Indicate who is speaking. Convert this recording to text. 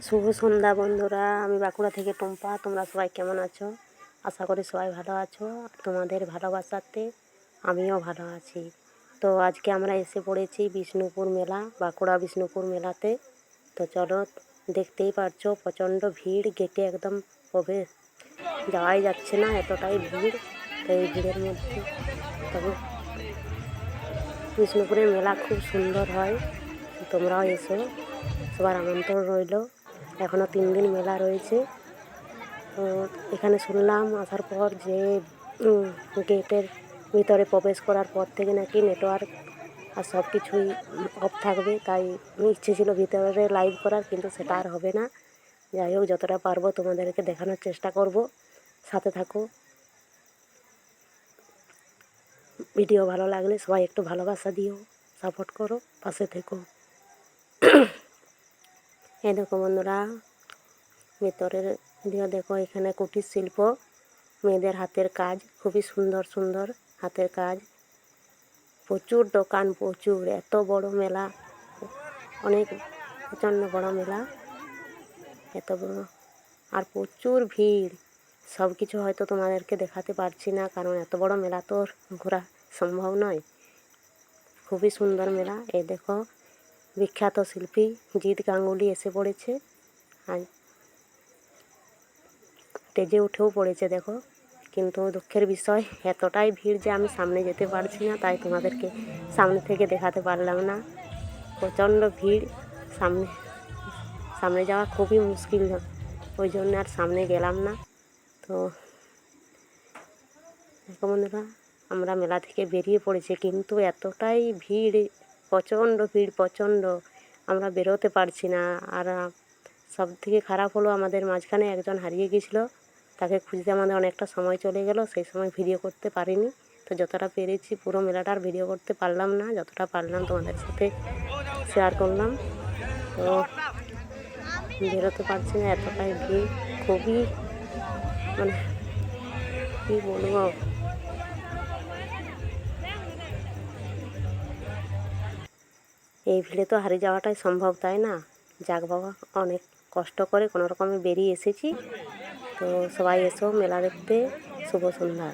Speaker 1: শুভ সন্ধ্যা বন্ধুরা, আমি বাঁকুড়া থেকে টুম্পা। তোমরা সবাই কেমন আছো? আশা করি সবাই ভালো আছো। তোমাদের ভালোবাসাতে আমিও ভালো আছি। তো আজকে আমরা এসে পড়েছি বিষ্ণুপুর মেলা, বাঁকুড়া বিষ্ণুপুর মেলাতে। তো চলো, দেখতেই পারছো প্রচণ্ড ভিড়, গেটে একদম প্রবেশ যাওয়াই যাচ্ছে না, এতটাই ভিড়। তো এই ভিড়ের মধ্যে তবে বিষ্ণুপুরের মেলা খুব সুন্দর হয়, তোমরাও এসো, সবার আমন্ত্রণ রইল। এখনও 3 দিন মেলা রয়েছে। তো এখানে শুনলাম আসার পর যে গেটের ভিতরে প্রবেশ করার পর থেকে নাকি নেটওয়ার্ক আর সব কিছুই অফ থাকবে। তাই ইচ্ছে ছিল ভিতরে লাইভ করার, কিন্তু সেটা আর হবে না। যাই হোক, যতটা পারবো তোমাদেরকে দেখানোর চেষ্টা করব। সাথে থাকো। ভিডিও ভালো লাগলে সবাই একটু ভালোবাসা দিও, সাপোর্ট করো, পাশে থেকো। এই দেখো বন্ধুরা, ভেতরের ভিডিও দেখো। এখানে কুটির শিল্প, মেয়েদের হাতের কাজ, খুবই সুন্দর সুন্দর হাতের কাজ। প্রচুর দোকান, প্রচুর, এত বড় মেলা, অনেক প্রচণ্ড বড় মেলা, এত বড়, আর প্রচুর ভিড়। সব কিছু হয়তো তোমাদেরকে দেখাতে পারছি না, কারণ এত বড় মেলা তো ঘোরা সম্ভব নয়। খুবই সুন্দর মেলা। এই দেখো, বিখ্যাত শিল্পী জিৎ গাঙ্গুলি এসে পড়েছে, আর স্টেজে উঠেও পড়েছে দেখো। কিন্তু দুঃখের বিষয়, এতটাই ভিড় যে আমি সামনে যেতে পারছি না, তাই তোমাদেরকে সামনে থেকে দেখাতে পারলাম না। প্রচণ্ড ভিড়, সামনে সামনে যাওয়া খুবই মুশকিল, ওই জন্য আর সামনে গেলাম না। তো দেখো বন্ধুরা, আমরা মেলা থেকে বেরিয়ে পড়েছি, কিন্তু এতটাই ভিড়, প্রচণ্ড ভিড়, প্রচণ্ড, আমরা বেরোতে পারছি না। আর সব থেকে খারাপ হলো, আমাদের মাঝখানে একজন হারিয়ে গিয়েছিলো, তাকে খুঁজতে আমাদের অনেকটা সময় চলে গেল। সেই সময় ভিডিও করতে পারিনি। তো যতটা পেরেছি, পুরো মেলাটার ভিডিও করতে পারলাম না, যতটা পারলাম তোমাদের সাথে শেয়ার করলাম। তো বেরোতে পারছি না, এতটাই ভিড়, খুবই, মানে কী বলবো। এই ভিড়ে তো হারিয়ে যাওয়াটাই সম্ভব, তাই না? যাক বাবা, অনেক কষ্ট করে কোনো রকমে বেরিয়ে এসেছি। তো সবাই এসো মেলা দেখতে। শুভ সন্ধ্যা।